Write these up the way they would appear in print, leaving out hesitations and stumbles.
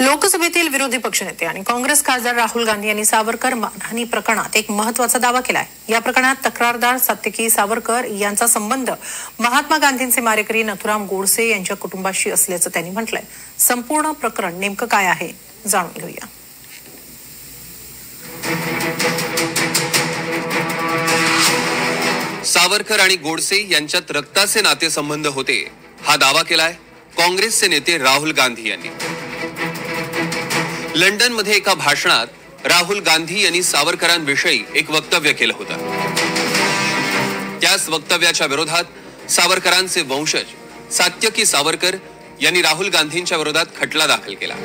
लोकसभेतील विरोधी पक्षनेते आणि काँग्रेस खासदार राहुल गांधी यांनी सावरकर मानहानी प्रकरणात एक महत्त्वाचा दावा केलाय। या प्रकरणात तक्रारदार सात्यकी सावरकर यांचा संबंध महात्मा गांधींचे मारेकरी नथुराम गोडसे यांच्या कुटुंबाशी असल्याचं त्यांनी म्हटलंय। संपूर्ण प्रकरण नेमकं काय आहे जाणून घेऊया। सावरकर आणि गोडसे यांच्यात रक्ताचे नातेसंबंध होते हा दावा केलाय काँग्रेसचे नेते राहुल गांधी यांनी। लंडन मध्ये एका भाषणात राहुल गांधी यांनी सावरकरांविषयी एक वक्तव्य केलं होतं। त्याच वक्तव्याच्या विरोधात सावरकरांचे वंशज सात्यकी सावरकर यांनी राहुल गांधींच्या विरोधात खटला दाखल केला।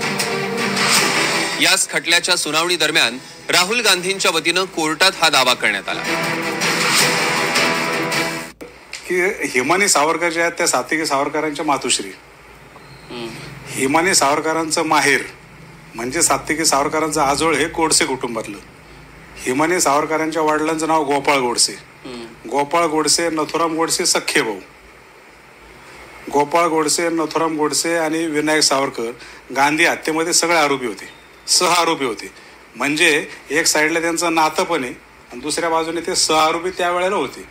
याच खटल्याच्या सुनावणी दरम्यान राहुल गांधींच्या वतीनं कोर्टात हा दावा करण्यात आला की हिमानी सावरकर जे आहेत त्या सात्यकी सावरकरांच्या मातुश्री, हिमानी सावरकरांचं माहेर म्हणजे सात्यकी सावरकरांचं आजोळ हे गोडसे कुटुंबातलं। हिमानी सावरकरांच्या वडिलांचं नाव गोपाळ गोडसे, गोपाळ गोडसे नथुराम गोडसे सख्खे भाऊ। गोपाळ गोडसे, नथुराम गोडसे आणि विनायक सावरकर गांधी हत्येमध्ये सगळे आरोपी होते, सह आरोपी होते। म्हणजे एक साईडला त्यांचं नातं पण आहे आणि दुसऱ्या बाजूने ते सह आरोपी त्यावेळेला होते।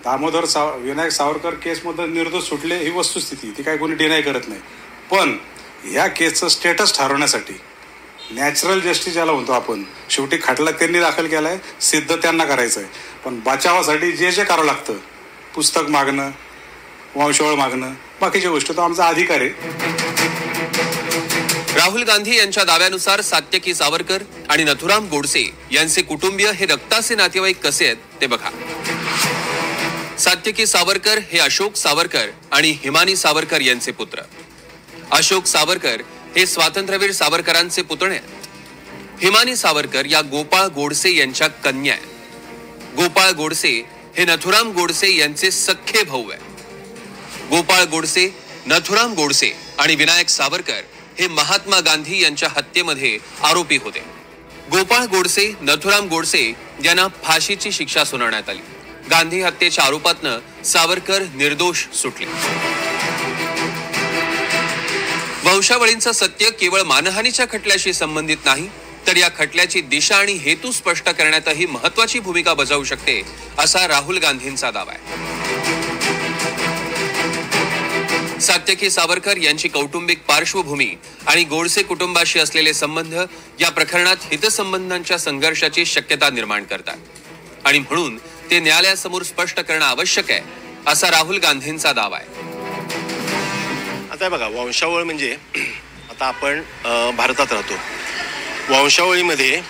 दामोदर विनायक सावरकर केसमध्ये निर्दोष सुटले ही वस्तुस्थिती, ती काही कोणी डिनाय करत नाही। पण या केसचं स्टेटस ठरवण्यासाठी नॅचरल जस्टिस ज्याला म्हणतो आपण, शेवटी खटला त्यांनी दाखल केलाय, सिद्ध त्यांना करायचं आहे। पण बचावासाठी जे जे करावं लागतं, पुस्तक मागणं, वंशावळ मागणं, बाकीच्या गोष्टी तो आमचा अधिकार आहे। राहुल गांधी यांच्या दाव्यानुसार सात्यकी सावरकर आणि नथुराम गोडसे यांचे कुटुंबीय हे रक्ताचे नातेवाईक कसे आहेत ते बघा। सात्यकी सावरकर हे अशोक सावरकर आणि हिमानी सावरकर यांचे पुत्र। अशोक सावरकर हे स्वातंत्र्यवीर सावरकरांचे पुतणे आहेत। हिमानी सावरकर या गोपाळ गोडसे यांच्या कन्या आहेत। गोपाळ गोडसे हे नथुराम गोडसे यांचे सख्खे भाऊ आहेत। गोपाळ गोडसे, नथुराम गोडसे आणि विनायक सावरकर हे महात्मा गांधी यांच्या हत्येमध्ये आरोपी होते। गोपाळ गोडसे, नथुराम गोडसे यांना फाशीची शिक्षा सुनावण्यात आली। गांधी हत्येच्या आरोपातनं सावरकर निर्दोष सुटले। वंशावळींचं सत्य केवळ मानहानीच्या खटल्याशी संबंधित नाही, तर या खटल्याची दिशा आणि हेतू स्पष्ट करण्यातही महत्त्वाची भूमिका बजावू शकते असा राहुल गांधींचा दावा आहे। सात्यकी सावरकर यांची कौटुंबिक पार्श्वभूमी आणि गोडसे कुटुंबाशी असलेले संबंध या प्रकरणात हितसंबंधांच्या संघर्षाची शक्यता निर्माण करतात आणि म्हणून ते न्यायालयासमोर स्पष्ट करणं आवश्यक आहे असा राहुल गांधींचा दावा आहे। आता बघा, वंशावळ म्हणजे आता आपण भारतात राहतो, वंशावळीमध्ये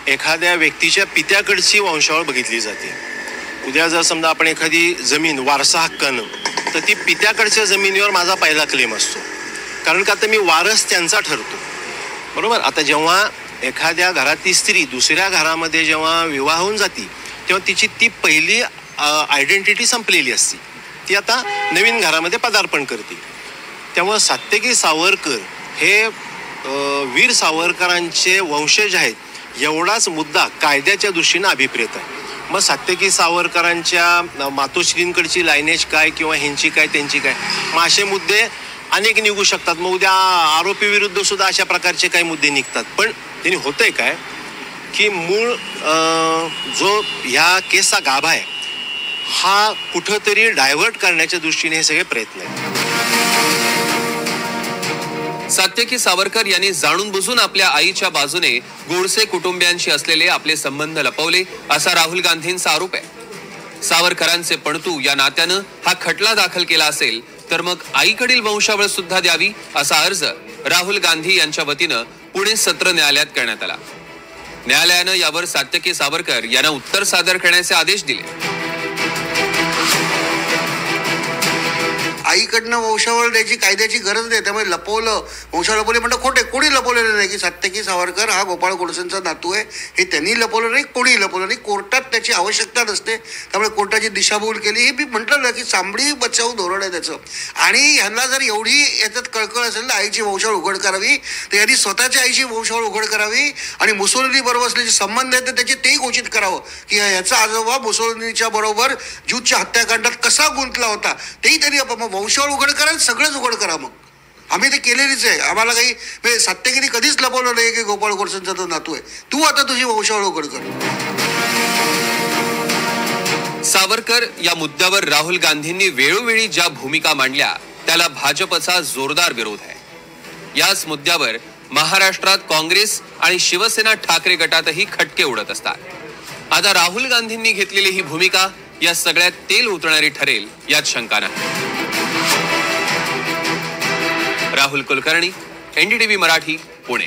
एखाद्या व्यक्तीच्या पित्याकडची वंशावळ बघितली जाते। उद्या जर समजा आपण एखादी जमीन वारसा हक्कानं, तर ती पित्याकडच्या जमिनीवर माझा पहिला क्लेम असतो, कारण का आता मी वारस त्यांचा ठरतो, बरोबर। आता जेव्हा एखाद्या घरातली स्त्री दुसऱ्या घरामध्ये जेव्हा विवाह होऊन जाती, तेव्हा तिची ती पहिली आयडेंटिटी संपलेली असते, ती आता नवीन घरामध्ये पदार्पण करते। त्यामुळे सात्यकी सावरकर हे वीर सावरकरांचे वंशज आहेत, एवढाच मुद्दा कायद्याच्या दृष्टीनं अभिप्रेत आहे। मग सात्यकी सावरकरांच्या मातोश्रींकडची लायनेज काय किंवा ह्यांची काय त्यांची काय, मग असे मुद्दे अनेक निघू शकतात। मग उद्या आरोपी विरुद्ध सुद्धा अशा प्रकारचे काही मुद्दे निघतात। पण त्यांनी होतंय काय की मूळ जो ह्या केसचा गाभा आहे हा कुठंतरी डायव्हर्ट करण्याच्या दृष्टीने हे सगळे प्रयत्न आहेत। सात्यकी सावरकर यांनी जाणून बुजून आपल्या आईच्या बाजूने गोडसे कुटुंबियांशी असलेले आपले संबंध लपवले असा राहुल गांधींचा आरोप आहे। सावरकरांचे पणतू या नात्यानं हा खटला दाखल केला असेल तर मग आईकडील वंशावळ सुद्धा द्यावी असा अर्ज राहुल गांधी यांच्या वतीनं पुणे सत्र न्यायालयात करण्यात आला। न्यायालयानं यावर सात्यकी सावरकर यांना उत्तर सादर करण्याचे आदेश दिले। आईकडनं वंशावळ द्यायची कायद्याची गरज नाही, त्यामुळे लपवलं, वंशावळ लपवली म्हणतं खोटे। कोणी लपवलेलं नाही की सात्यकी सावरकर हा गोपाळ गोडसेंचा नातू आहे, हे त्यांनी लपवलं नाही, कोणीही लपवलं नाही। कोर्टात त्याची आवश्यकता नसते, त्यामुळे कोर्टाची दिशाभूल केली। हे मी म्हटलं ना की चांबडी बचाव धोरण आहे त्याचं। आणि ह्यांना जर एवढी याच्यात कळकळ असेल ना आईची वंशावळ उघड करावी, तर यांनी स्वतःच्या आईची वंशावळ उघड करावी आणि मुसोलिनी बरोबर असलेले संबंध आहेत तर त्याचे तेही घोषित करावं की ह्याचा आजोबा मुसोलिनीच्या बरोबर ज्यूच्या हत्याकांडात कसा गुंतला होता, तेही त्यांनी वंशावळ उघड करा, सगळंच उघड करा। मग आम्ही ते केलेलीच आहे. आम्हाला काही म्हणजे सत्तेगिरी कधीच लपवलं नाही की गोपाळ गोडसेंचा तो नातू आहे. तू आता तुझी वंशावळ उघड कर. सावरकर या मुद्द्यावर राहुल गांधींनी वेळोवेळी ज्या भूमिका मांडल्या त्याला भाजपचा जोरदार विरोध आहे. याच मुद्द्यावर महाराष्ट्रात काँग्रेस आणि शिवसेना ठाकरे गटातही खटके उडत असतात. आता राहुल गांधींनी घेतलेली ही भूमिका या सगळ्यात तेल उतरणारी ठरेल यात शंका नाही. राहुल कुलकर्णी, NDTV मराठी, पुणे.